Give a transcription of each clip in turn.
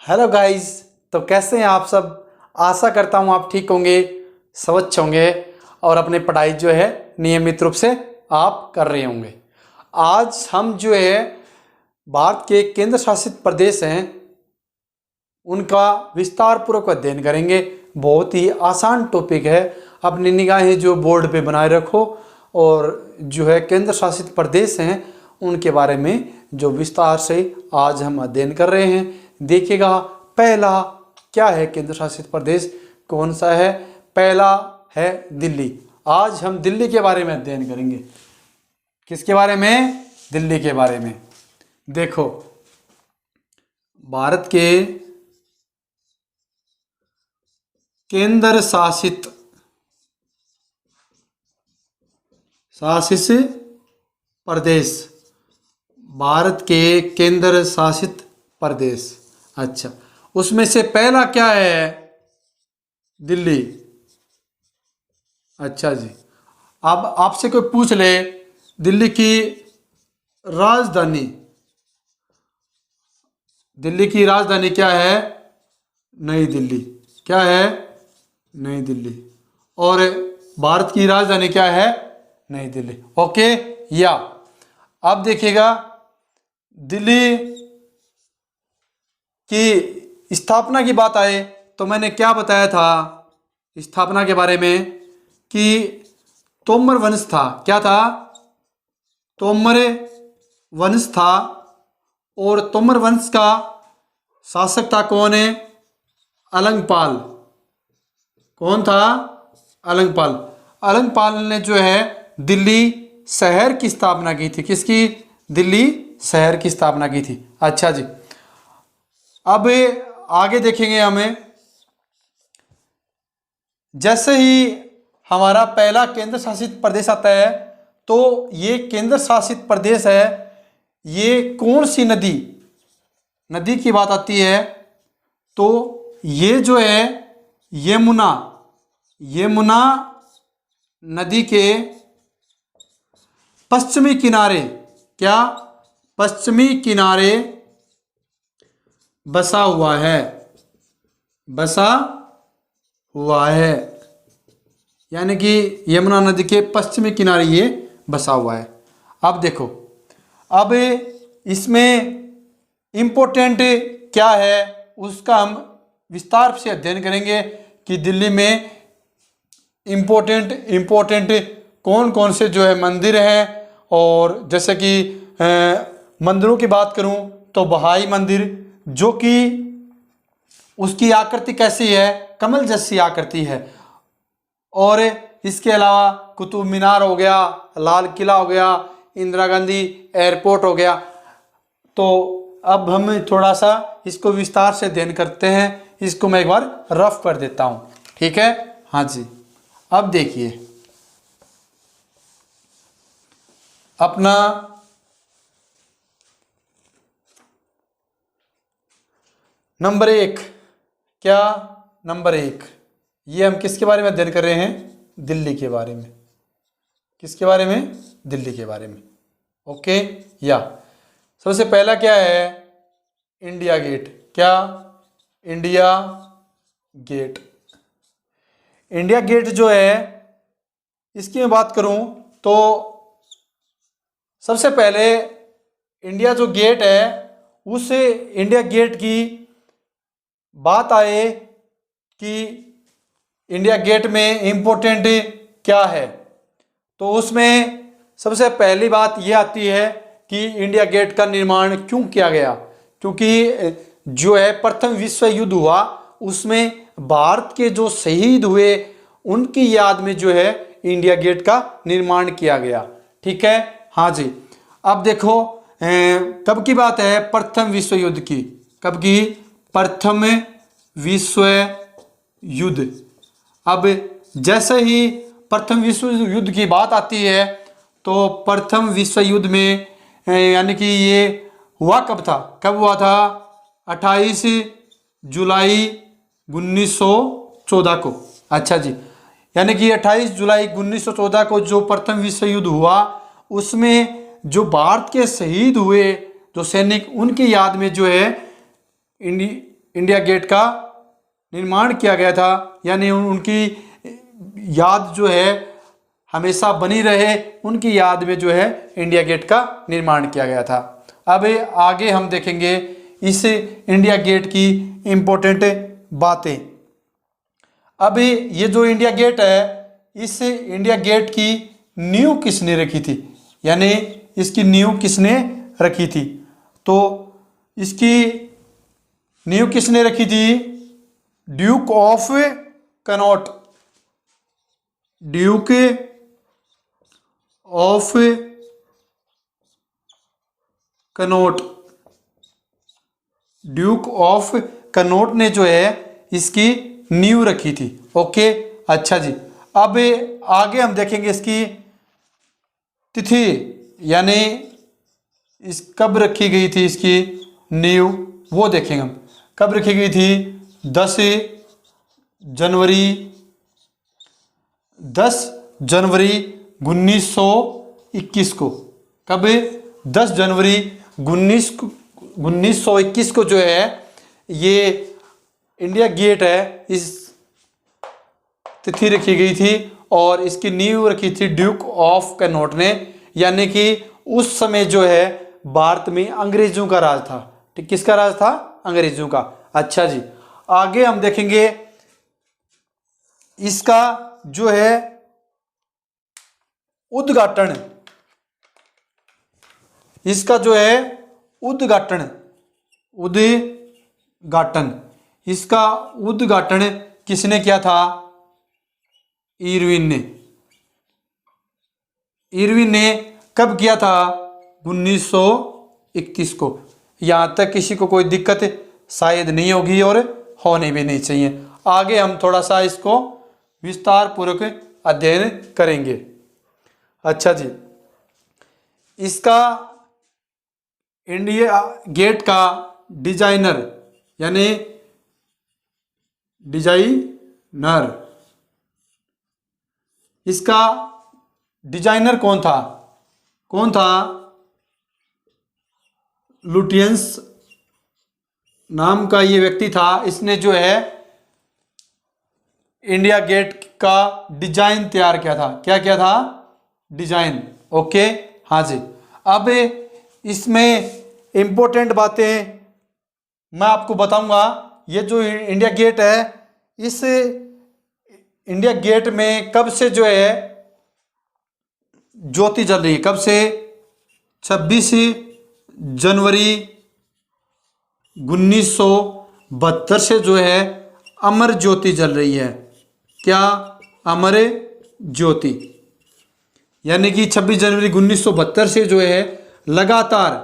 Hello guys. तो कैसे हैं आप सब। आशा करता हूँ आप ठीक होंगे, स्वच्छ होंगे और अपनी पढ़ाई जो है नियमित रूप से आप कर रहे होंगे। आज हम जो है भारत के केंद्र शासित प्रदेश हैं उनका विस्तार पूर्वक अध्ययन करेंगे। बहुत ही आसान टॉपिक है, अपनी निगाहें जो बोर्ड पे बनाए रखो और जो है केंद्र शासित प्रदेश हैं उनके बारे में जो विस्तार से आज हम अध्ययन कर रहे हैं। देखिएगा, पहला क्या है केंद्र शासित प्रदेश, कौन सा है। पहला है दिल्ली। आज हम दिल्ली के बारे में अध्ययन करेंगे। किसके बारे में? दिल्ली के बारे में। देखो, भारत के केंद्र शासित प्रदेश, भारत के केंद्र शासित प्रदेश। अच्छा, उसमें से पहला क्या है? दिल्ली। अच्छा जी, अब आपसे कोई पूछ ले दिल्ली की राजधानी, दिल्ली की राजधानी क्या है? नई दिल्ली। क्या है? नई दिल्ली। और भारत की राजधानी क्या है? नई दिल्ली। ओके। या अब देखिएगा, दिल्ली की स्थापना की बात आए तो मैंने क्या बताया था स्थापना के बारे में कि तोमर वंश था। क्या था? तोमर वंश था। और तोमर वंश का शासक था कौन है? अलंगपाल। कौन था? अलंगपाल। अलंगपाल ने जो है दिल्ली शहर की स्थापना की थी। किसकी? दिल्ली शहर की स्थापना की थी। अच्छा जी, अब आगे देखेंगे हमें। जैसे ही हमारा पहला केंद्र शासित प्रदेश आता है तो ये केंद्र शासित प्रदेश है, ये कौन सी नदी की बात आती है तो ये जो है यमुना नदी के पश्चिमी किनारे, क्या? पश्चिमी किनारे बसा हुआ है। यानी कि यमुना नदी के पश्चिमी किनारे ये बसा हुआ है। अब देखो, अब इसमें इम्पोर्टेंट क्या है उसका हम विस्तार से अध्ययन करेंगे कि दिल्ली में इम्पोर्टेंट कौन कौन से जो है मंदिर हैं। और जैसे कि मंदिरों की बात करूं तो बहाई मंदिर, जो कि उसकी आकृति कैसी है? कमल जैसी आकृति है। और इसके अलावा कुतुब मीनार हो गया, लाल किला हो गया, इंदिरा गांधी एयरपोर्ट हो गया। तो अब हम थोड़ा सा इसको विस्तार से अध्ययन करते हैं। इसको मैं एक बार रफ कर देता हूं, ठीक है? हाँ जी, अब देखिए अपना नंबर 1। क्या? नंबर 1, ये हम किसके बारे में अध्ययन कर रहे हैं? दिल्ली के बारे में। किसके बारे में? दिल्ली के बारे में। ओके। या सबसे पहला क्या है? India Gate. क्या? India Gate. इंडिया गेट जो है इसकी मैं बात करूं तो सबसे पहले इंडिया जो गेट है उस इंडिया गेट की बात आए कि इंडिया गेट में इम्पोर्टेंट क्या है तो उसमें सबसे पहली बात यह आती है कि इंडिया गेट का निर्माण क्यों किया गया। क्योंकि जो है प्रथम विश्व युद्ध हुआ उसमें भारत के जो शहीद हुए उनकी याद में जो है इंडिया गेट का निर्माण किया गया। ठीक है? हाँ जी। अब देखो, कब की बात है? प्रथम विश्व युद्ध की। कब की? प्रथम विश्व युद्ध। अब जैसे ही प्रथम विश्व युद्ध की बात आती है तो प्रथम विश्व युद्ध में यानी कि ये हुआ कब था? कब हुआ था? 28 जुलाई 1914 को। अच्छा जी, यानी कि 28 जुलाई 1914 को जो प्रथम विश्व युद्ध हुआ उसमें जो भारत के शहीद हुए जो सैनिक उनकी याद में जो है इंडिया गेट का निर्माण किया गया था, यानी उनकी याद जो है हमेशा बनी रहे, उनकी याद में जो है इंडिया गेट का निर्माण किया गया था। अब आगे हम देखेंगे इस इंडिया गेट की इम्पोर्टेंट बातें। अब ये जो इंडिया गेट है, इस इंडिया गेट की नींव किसने रखी थी, यानी इसकी नींव किसने रखी थी? तो इसकी नींव किसने रखी थी? Duke of Connaught, Duke of Connaught, Duke of Connaught ने जो है इसकी नींव रखी थी। ओके, अच्छा जी। अब आगे हम देखेंगे इसकी तिथि, यानी इस कब रखी गई थी इसकी नींव, वो देखेंगे हम। कब रखी गई थी? 10 जनवरी 1921 को। कब? 10 जनवरी 1921 को जो है ये इंडिया गेट है, इस तिथि रखी गई थी और इसकी नींव रखी थी ड्यूक ऑफ कैनोट ने, यानी कि उस समय जो है भारत में अंग्रेजों का राज था। ठीक, किसका राज था? अंग्रेजों का। अच्छा जी, आगे हम देखेंगे इसका जो है उद्घाटन, इसका जो है उद्घाटन, इसका उद्घाटन किसने किया था? इरविन ने। इरविन ने कब किया था? 1921 को। यहां तक किसी को कोई दिक्कत शायद नहीं होगी और होने भी नहीं चाहिए। आगे हम थोड़ा सा इसको विस्तार पूर्वक अध्ययन करेंगे। अच्छा जी, इसका इंडिया गेट का डिजाइनर, यानी डिजाइनर, इसका डिजाइनर कौन था? लुटियंस नाम का ये व्यक्ति था। इसने जो है इंडिया गेट का डिजाइन तैयार किया था। क्या किया था? डिजाइन। ओके, हाँ जी। अब इसमें इंपॉर्टेंट बातें मैं आपको बताऊंगा। ये जो इंडिया गेट है, इस इंडिया गेट में कब से जो है ज्योति जल रही है? कब से? 26 जनवरी 1972 से जो है अमर ज्योति जल रही है। क्या? अमर ज्योति, यानी कि 26 जनवरी 1972 से जो है लगातार,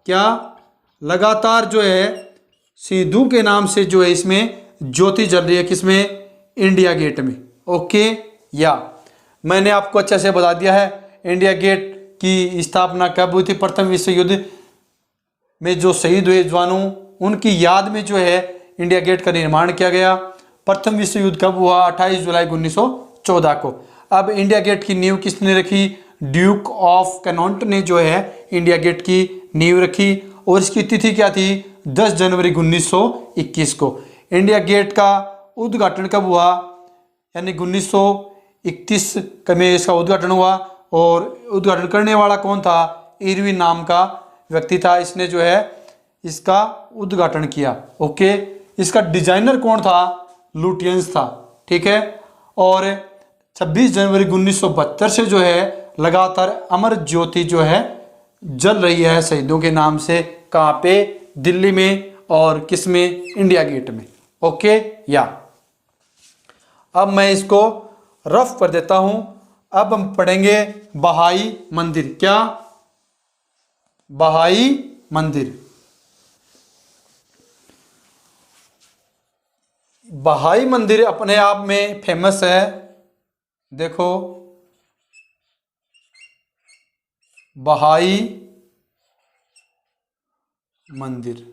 क्या? लगातार जो है सिंधु के नाम से जो है इसमें ज्योति जल रही है। किसमें? इंडिया गेट में। ओके, या मैंने आपको अच्छे से बता दिया है इंडिया गेट की स्थापना कब हुई थी। प्रथम विश्व युद्ध में जो शहीद हुए जवानों, उनकी याद में जो है इंडिया गेट का निर्माण किया गया। प्रथम विश्व युद्ध कब हुआ? 28 जुलाई 1914 को। अब इंडिया गेट की नींव किसने रखी? ड्यूक ऑफ कैनोट ने जो है इंडिया गेट की नींव रखी और इसकी तिथि क्या थी? 10 जनवरी 1921 को। इंडिया गेट का उद्घाटन कब हुआ? यानी 1931 में इसका उद्घाटन हुआ और उद्घाटन करने वाला कौन था? इरविन नाम का व्यक्ति था। इसने जो है इसका उद्घाटन किया। ओके, इसका डिजाइनर कौन था? लुटियंस था। ठीक है, और 26 जनवरी 1972 से जो है लगातार अमर ज्योति जो है जल रही है शहीदों के नाम से। कहाँ पे? दिल्ली में। और किस में? इंडिया गेट में। ओके, या अब मैं इसको रफ कर देता हूं। अब हम पढ़ेंगे बहाई मंदिर। क्या? बहाई मंदिर। बहाई मंदिर अपने आप में फेमस है। देखो, बहाई मंदिर,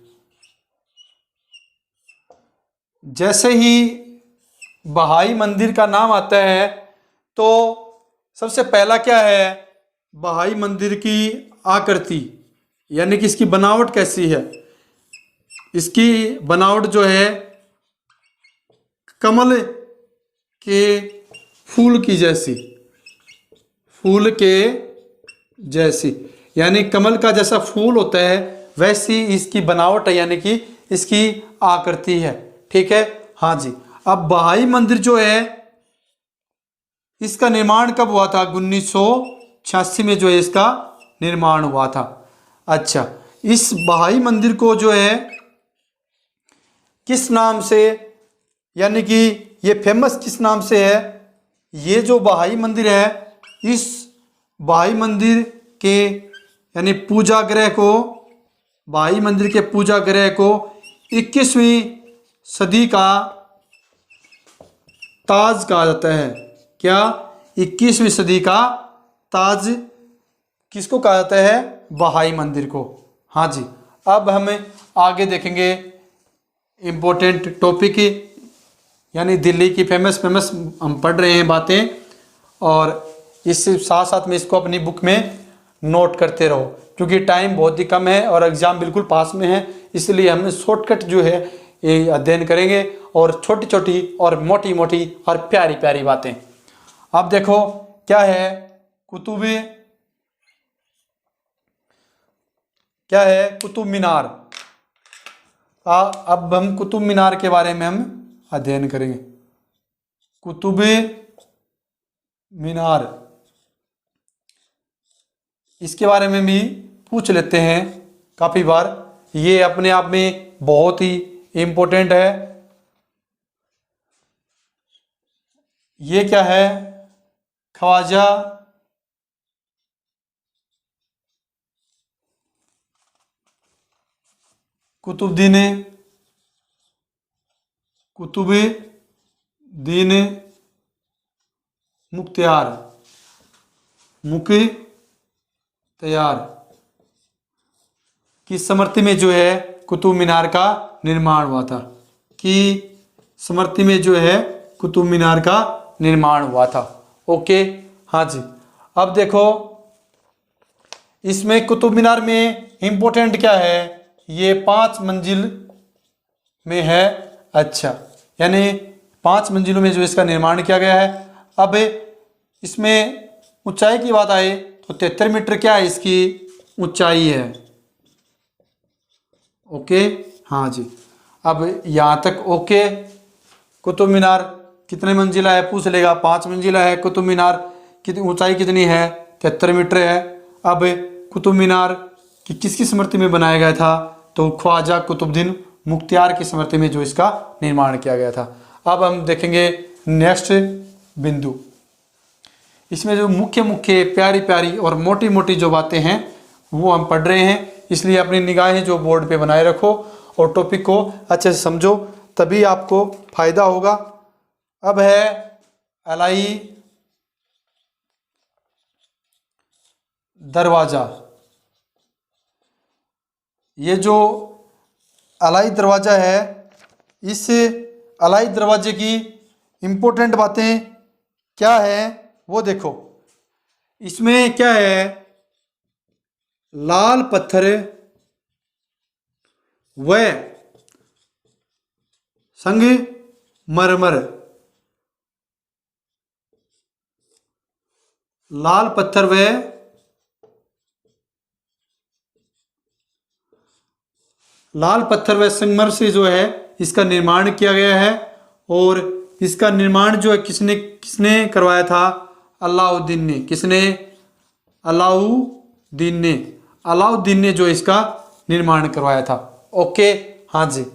जैसे ही बहाई मंदिर का नाम आता है तो सबसे पहला क्या है? बहाई मंदिर की आकृति, यानी कि इसकी बनावट कैसी है। इसकी बनावट जो है कमल के फूल की जैसी, फूल के जैसी, यानी कमल का जैसा फूल होता है वैसी इसकी बनावट है, यानी कि इसकी आकृति है। ठीक है, हाँ जी। अब बहाई मंदिर जो है इसका निर्माण कब हुआ था? 1986 में जो है इसका निर्माण हुआ था। अच्छा, इस बहाई मंदिर को जो है किस नाम से, यानी कि ये फेमस किस नाम से है? ये जो बहाई मंदिर है, इस बहाई मंदिर के यानी पूजा गृह को, बहाई मंदिर के पूजा गृह को 21वीं सदी का ताज कहा जाता है। क्या? 21वीं सदी का ताज किसको कहा जाता है? बहाई मंदिर को। हाँ जी। अब हम आगे देखेंगे इम्पोर्टेंट टॉपिक, यानी दिल्ली की फेमस हम पढ़ रहे हैं बातें, और इससे साथ साथ में इसको अपनी बुक में नोट करते रहो, क्योंकि टाइम बहुत ही कम है और एग्ज़ाम बिल्कुल पास में है, इसलिए हम शॉर्टकट जो है ये अध्ययन करेंगे और छोटी छोटी और मोटी मोटी और प्यारी प्यारी बातें। अब देखो क्या है कुतुब मीनार। अब हम कुतुब मीनार के बारे में हम अध्ययन करेंगे। कुतुब मीनार, इसके बारे में भी पूछ लेते हैं काफ़ी बार, ये अपने आप में बहुत ही इम्पोर्टेंट है। ये क्या है? ख्वाजा कुतुबुद्दीन मुख्तियार की स्मृति में जो है कुतुब मीनार का निर्माण हुआ था, कि स्मृति में जो है कुतुब मीनार का निर्माण हुआ था। ओके, हाँ जी। अब देखो इसमें कुतुब मीनार में इम्पोर्टेंट क्या है? ये 5 मंजिल में है। अच्छा, यानी 5 मंजिलों में जो इसका निर्माण किया गया है। अब इसमें ऊंचाई की बात आए तो 73 मीटर क्या है इसकी ऊंचाई है। ओके, हाँ जी। अब यहाँ तक ओके। कुतुब मीनार कितने मंजिला है पूछ लेगा। 5 मंजिला है कुतुब मीनार। कितनी ऊंचाई कितनी है? 73 मीटर है। अब कुतुब मीनार की किसकी स्मृति में बनाया गया था? तो ख्वाजा कुतुबुद्दीन मुख्तियार की स्मृति में जो इसका निर्माण किया गया था। अब हम देखेंगे नेक्स्ट बिंदु। इसमें जो मुख्य प्यारी प्यारी और मोटी मोटी जो बातें हैं वो हम पढ़ रहे हैं, इसलिए अपनी निगाहें जो बोर्ड पे बनाए रखो और टॉपिक को अच्छे से समझो, तभी आपको फायदा होगा। अब है अलाई दरवाज़ा। ये जो अलाई दरवाज़ा है, इस अलाई दरवाजे की इम्पोर्टेंट बातें क्या है वो देखो। इसमें क्या है? लाल पत्थर व संगमरमर, लाल पत्थर व संगमरमर से जो है इसका निर्माण किया गया है। और इसका निर्माण जो है किसने करवाया था? अलाउद्दीन ने। किसने? अलाउद्दीन ने जो इसका निर्माण करवाया था। ओके, हाँ जी।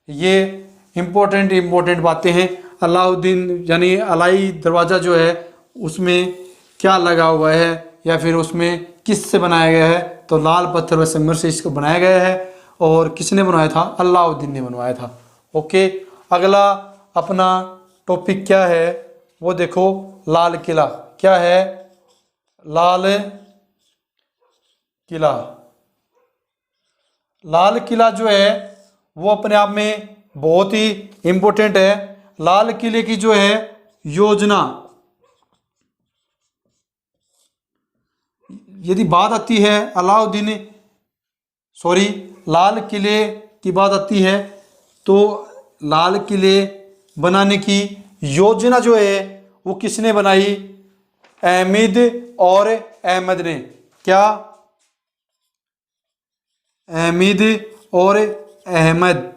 ये इम्पोर्टेंट बातें हैं। अलाउद्दीन यानी अलाई दरवाज़ा जो है उसमें क्या लगा हुआ है या फिर उसमें किससे बनाया गया है? तो लाल पत्थर व संगमरमर से इसको बनाया गया है। और किसने बनवाया था? अलाउद्दीन ने बनवाया था। ओके, अगला अपना टॉपिक क्या है वो देखो। लाल किला क्या है? लाल किला जो है वो अपने आप में बहुत ही इम्पोर्टेंट है। लाल किले की जो है योजना, यदि बात आती है लाल किले की बात आती है तो लाल किले बनाने की योजना जो है वो किसने बनाई? अहमद और अहमद ने। क्या? अहमद और अहमद,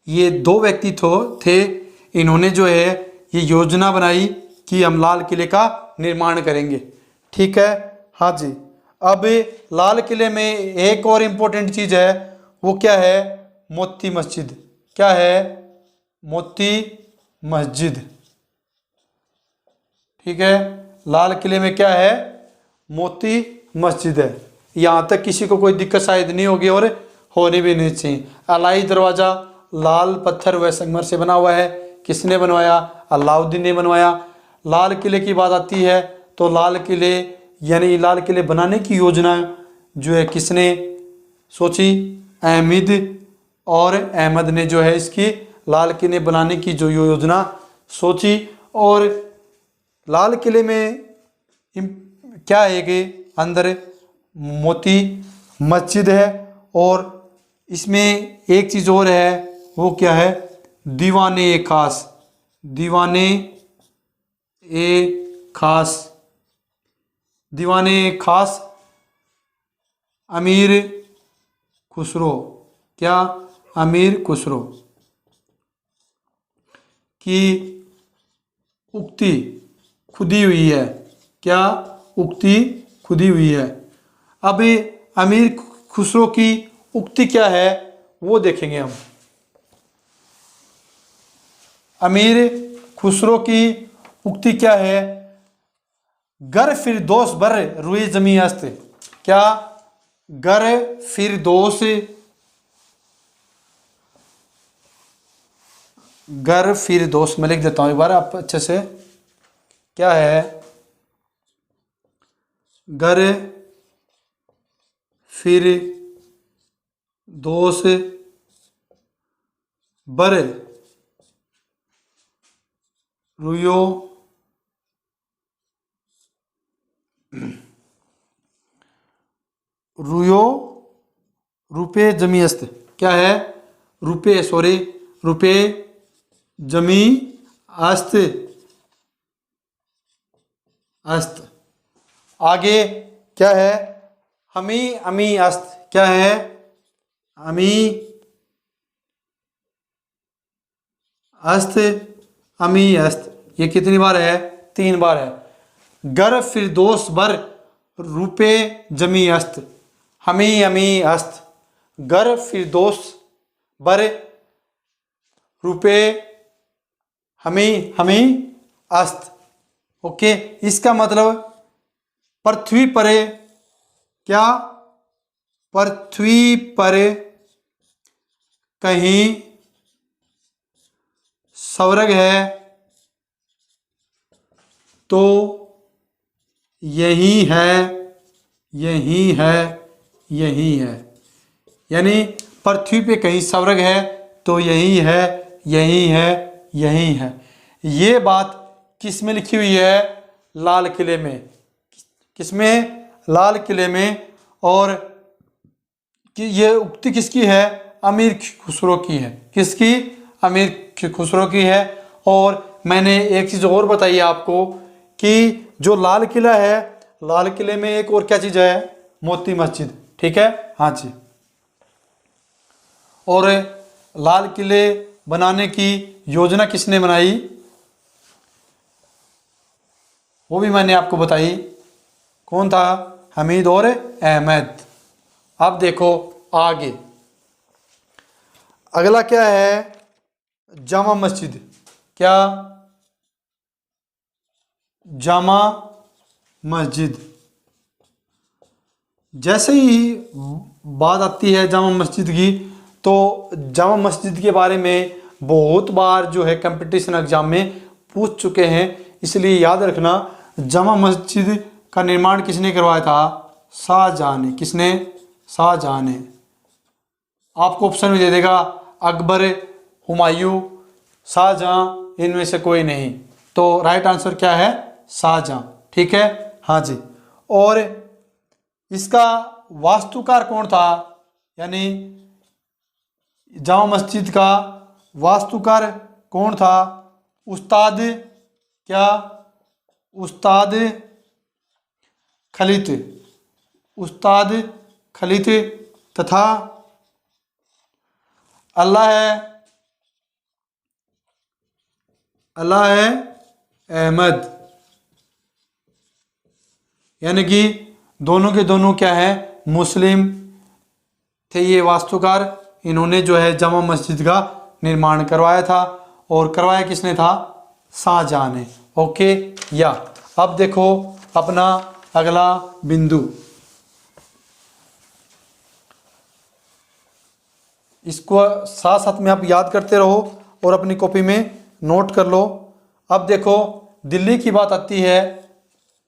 ये दो व्यक्ति थे। इन्होंने जो है ये योजना बनाई कि हम लाल किले का निर्माण करेंगे। ठीक है, हाँ जी। अब लाल किले में एक और इम्पोर्टेंट चीज़ है, वो क्या है? मोती मस्जिद। क्या है? मोती मस्जिद। ठीक है, लाल किले में क्या है? मोती मस्जिद है। यहाँ तक किसी को कोई दिक्कत शायद नहीं होगी और होनी भी नहीं चाहिए। अलाई दरवाज़ा लाल पत्थर व संगमरमर से बना हुआ है। किसने बनवाया? अलाउद्दीन ने बनवाया। लाल किले की बात आती है तो लाल किले यानी लाल किले बनाने की योजना जो है किसने सोची? अहमद और अहमद ने जो है इसकी लाल किले बनाने की जो योजना सोची। और लाल किले में क्या है कि अंदर मोती मस्जिद है और इसमें एक चीज़ और है, वो क्या है? दीवाने खास। दीवाने खास, दीवाने खास अमीर खुसरो। क्या? अमीर खुसरो की उक्ति खुदी हुई है। क्या? उक्ति खुदी हुई है। अब अमीर खुसरो की उक्ति क्या है वो देखेंगे हम। अमीर खुसरो की उक्ति क्या है? गर फिरदौस बर रुए जमी अस्त। क्या? गर फिरदौस, गर फिरदौस मैं लिख देता हूं एक बार आप अच्छे से। क्या है? गर फिरदौस बर रुयो रुयो रुपये जमी अस्त। क्या है? रुपये, सॉरी, रुपये जमी अस्त। अस्त। आगे क्या है? हमी अमी अस्त। क्या है? अमी अस्त, अमी अस्त। ये कितनी बार है? 3 बार है। गर फिरदौस बर रुपये जमी अस्त, हमी अमी अस्त। गर फिरदौस बर रुपये हमी हमी अस्त। ओके, इसका मतलब पृथ्वी पर, क्या? पृथ्वी पर कहीं स्वर्ग है तो यही है, यही है, यही है। यानी पृथ्वी पे कहीं स्वर्ग है तो यही है, यही है, यही है। ये बात किस में लिखी हुई है? लाल किले में। किसमें? लाल किले में। और कि ये उक्ति किसकी है? अमीर खुसरो की है। किसकी? अमीर खुसरो की है। और मैंने एक चीज़ और बताई आपको कि जो लाल किला है, लाल किले में एक और क्या चीज़ है? मोती मस्जिद। ठीक है, हाँ जी। और लाल किले बनाने की योजना किसने बनाई वो भी मैंने आपको बताई। कौन था? हमीद और अहमद। अब देखो आगे अगला क्या है? जामा मस्जिद। क्या? जामा मस्जिद। जैसे ही बात आती है जामा मस्जिद की तो जामा मस्जिद के बारे में बहुत बार जो है कंपटीशन एग्जाम में पूछ चुके हैं, इसलिए याद रखना जामा मस्जिद का निर्माण किसने करवाया था? शाहजहां ने। किसने? शाहजहां ने। आपको ऑप्शन भी दे देगा अकबर, हुमायूं, शाहजहां, इनमें से कोई नहीं। तो राइट आंसर क्या है? शाहजहां। ठीक है, हाँ जी। और इसका वास्तुकार कौन था? यानी जामा मस्जिद का वास्तुकार कौन था? उस्ताद क्या? उस्ताद खलीत, उस्ताद खलीत तथा अल्लाह अहमद, यानी कि दोनों के दोनों क्या है? मुस्लिम थे ये वास्तुकार। इन्होंने जो है जामा मस्जिद का निर्माण करवाया था, और करवाया किसने था? शाहजहां ने। ओके या अब देखो अपना अगला बिंदु, इसको साथ साथ में आप याद करते रहो और अपनी कॉपी में नोट कर लो। अब देखो दिल्ली की बात आती है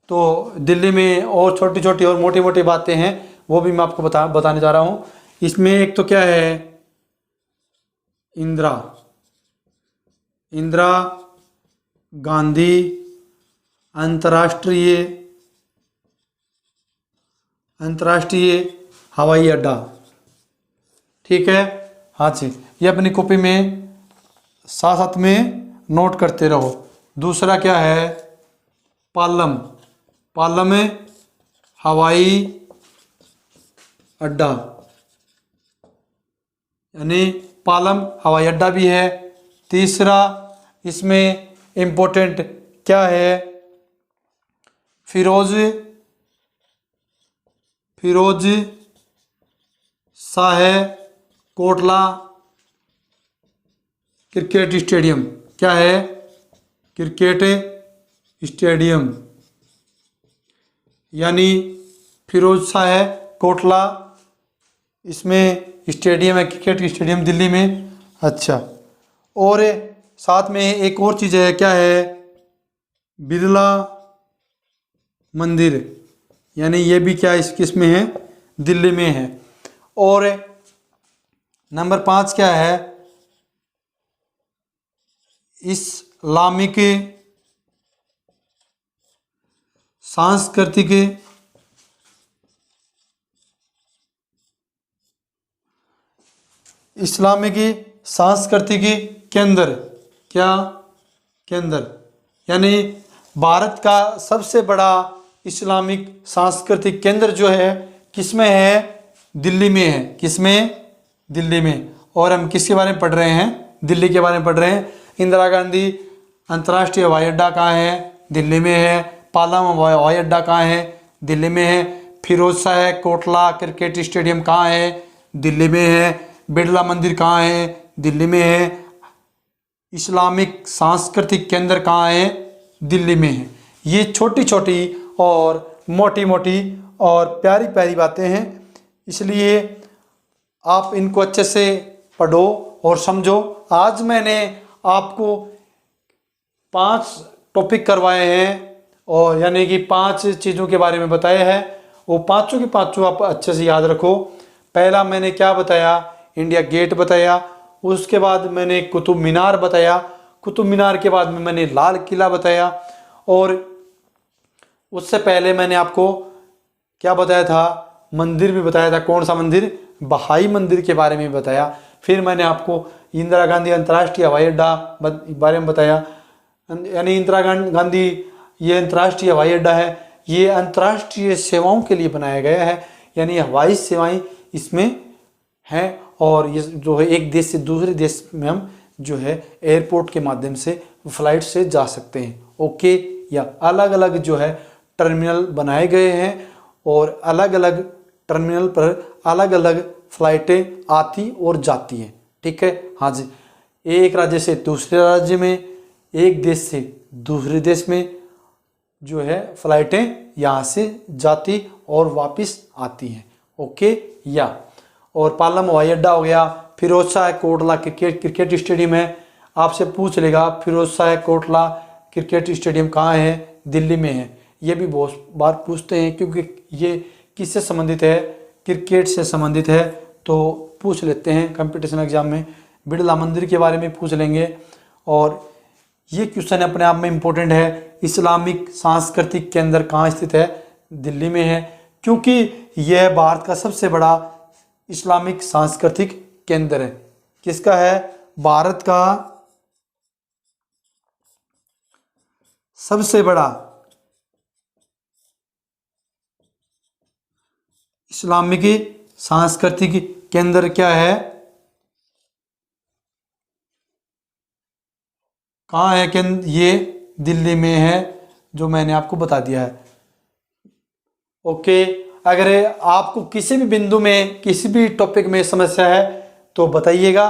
तो दिल्ली में और छोटी छोटी और मोटी मोटी बातें हैं, वो भी मैं आपको बताने जा रहा हूँ। इसमें एक तो क्या है? इंदिरा गांधी अंतर्राष्ट्रीय हवाई अड्डा। ठीक है, हाँ जी, ये अपनी कॉपी में साथ साथ में नोट करते रहो। दूसरा क्या है? पालम हवाई अड्डा, यानी पालम हवाई अड्डा भी है। तीसरा इसमें इम्पोर्टेंट क्या है? Firoz Shah Kotla cricket stadium. क्या है? क्रिकेट स्टेडियम, यानी फिरोज शाह कोटला इसमें स्टेडियम है, क्रिकेट स्टेडियम दिल्ली में। अच्छा, और साथ में एक और चीज़ है, क्या है? बिरला मंदिर, यानी ये भी क्या किस में है? दिल्ली में है। और नंबर 5 क्या है? इस्लामिक सांस्कृतिक केंद्र। क्या? केंद्र, यानी भारत का सबसे बड़ा इस्लामिक सांस्कृतिक केंद्र जो है किसमें है? दिल्ली में है। किसमें? दिल्ली में। और हम किसके बारे में पढ़ रहे हैं? दिल्ली के बारे में पढ़ रहे हैं। इंदिरा गांधी अंतर्राष्ट्रीय हवाई अड्डा कहाँ है? दिल्ली में है। पालम हवाई अड्डा कहाँ है? दिल्ली में है। फिरोज शाह कोटला क्रिकेट स्टेडियम कहाँ है? दिल्ली में है। बिरला मंदिर कहाँ है? दिल्ली में है। इस्लामिक सांस्कृतिक केंद्र कहाँ है? दिल्ली में है। ये छोटी छोटी और मोटी मोटी और प्यारी प्यारी बातें हैं, इसलिए आप इनको अच्छे से पढ़ो और समझो। आज मैंने आपको 5 टॉपिक करवाए हैं, और यानी कि 5 चीज़ों के बारे में बताया है। वो पाँचों के पाँचों आप अच्छे से याद रखो। पहला मैंने क्या बताया? इंडिया गेट बताया। उसके बाद मैंने कुतुब मीनार बताया। कुतुब मीनार के बाद में मैंने लाल किला बताया। और उससे पहले मैंने आपको क्या बताया था? मंदिर भी बताया था। कौन सा मंदिर? बहाई मंदिर के बारे में बताया। फिर मैंने आपको इंदिरा गांधी अंतर्राष्ट्रीय हवाई अड्डा बारे में बताया। यानी इंदिरा गांधी ये अंतर्राष्ट्रीय हवाई अड्डा है, ये अंतर्राष्ट्रीय सेवाओं के लिए बनाया गया है, यानी हवाई सेवाएं इसमें हैं। और ये जो है एक देश से दूसरे देश में हम जो है एयरपोर्ट के माध्यम से फ्लाइट से जा सकते हैं। ओके, या अलग अलग जो है टर्मिनल बनाए गए हैं, और अलग अलग टर्मिनल पर अलग अलग फ्लाइटें आती और जाती हैं। ठीक है, हाँ जी, एक राज्य से दूसरे राज्य में, एक देश से दूसरे देश में जो है फ्लाइटें यहाँ से जाती और वापस आती हैं। ओके, या और पालम हवाई अड्डा हो गया। फिरोज शाह कोटला क्रिकेट स्टेडियम है। आपसे पूछ लेगा फिरोज शाह कोटला क्रिकेट स्टेडियम कहाँ है? दिल्ली में है। ये भी बहुत बार पूछते हैं, क्योंकि ये किससे संबंधित है? क्रिकेट से संबंधित है, तो पूछ लेते हैं कंपटीशन एग्जाम में। बिरला मंदिर के बारे में पूछ लेंगे, और ये क्वेश्चन अपने आप में इम्पोर्टेंट है। इस्लामिक सांस्कृतिक केंद्र कहाँ स्थित है? दिल्ली में है, क्योंकि यह भारत का सबसे बड़ा इस्लामिक सांस्कृतिक केंद्र है? किसका है? भारत का सबसे बड़ा इस्लामिक सांस्कृतिक केंद्र क्या है? कहाँ है केंद्र? ये दिल्ली में है, जो मैंने आपको बता दिया है। ओके, अगर आपको किसी भी बिंदु में किसी भी टॉपिक में समस्या है तो बताइएगा।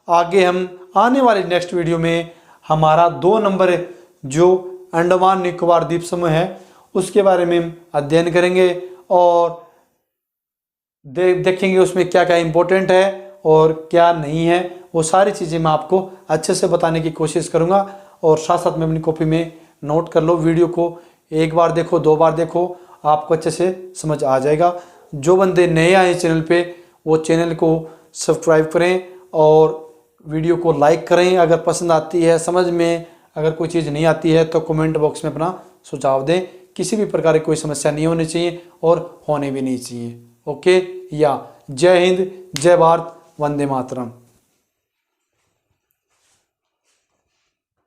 आगे हम आने वाले नेक्स्ट वीडियो में हमारा 2 नंबर जो अंडमान निकोबार द्वीप समूह है उसके बारे में हम अध्ययन करेंगे और देखेंगे उसमें क्या क्या इम्पोर्टेंट है और क्या नहीं है। वो सारी चीज़ें मैं आपको अच्छे से बताने की कोशिश करूँगा और साथ साथ में अपनी कॉपी में नोट कर लो। वीडियो को 1 बार देखो, 2 बार देखो, आपको अच्छे से समझ आ जाएगा। जो बंदे नए आए चैनल पे वो चैनल को सब्सक्राइब करें और वीडियो को लाइक करें। अगर पसंद आती है, समझ में अगर कोई चीज़ नहीं आती है तो कमेंट बॉक्स में अपना सुझाव दें। किसी भी प्रकार की कोई समस्या नहीं होनी चाहिए और होने भी नहीं चाहिए। ओके, या जय हिंद, जय भारत, वंदे मातरम।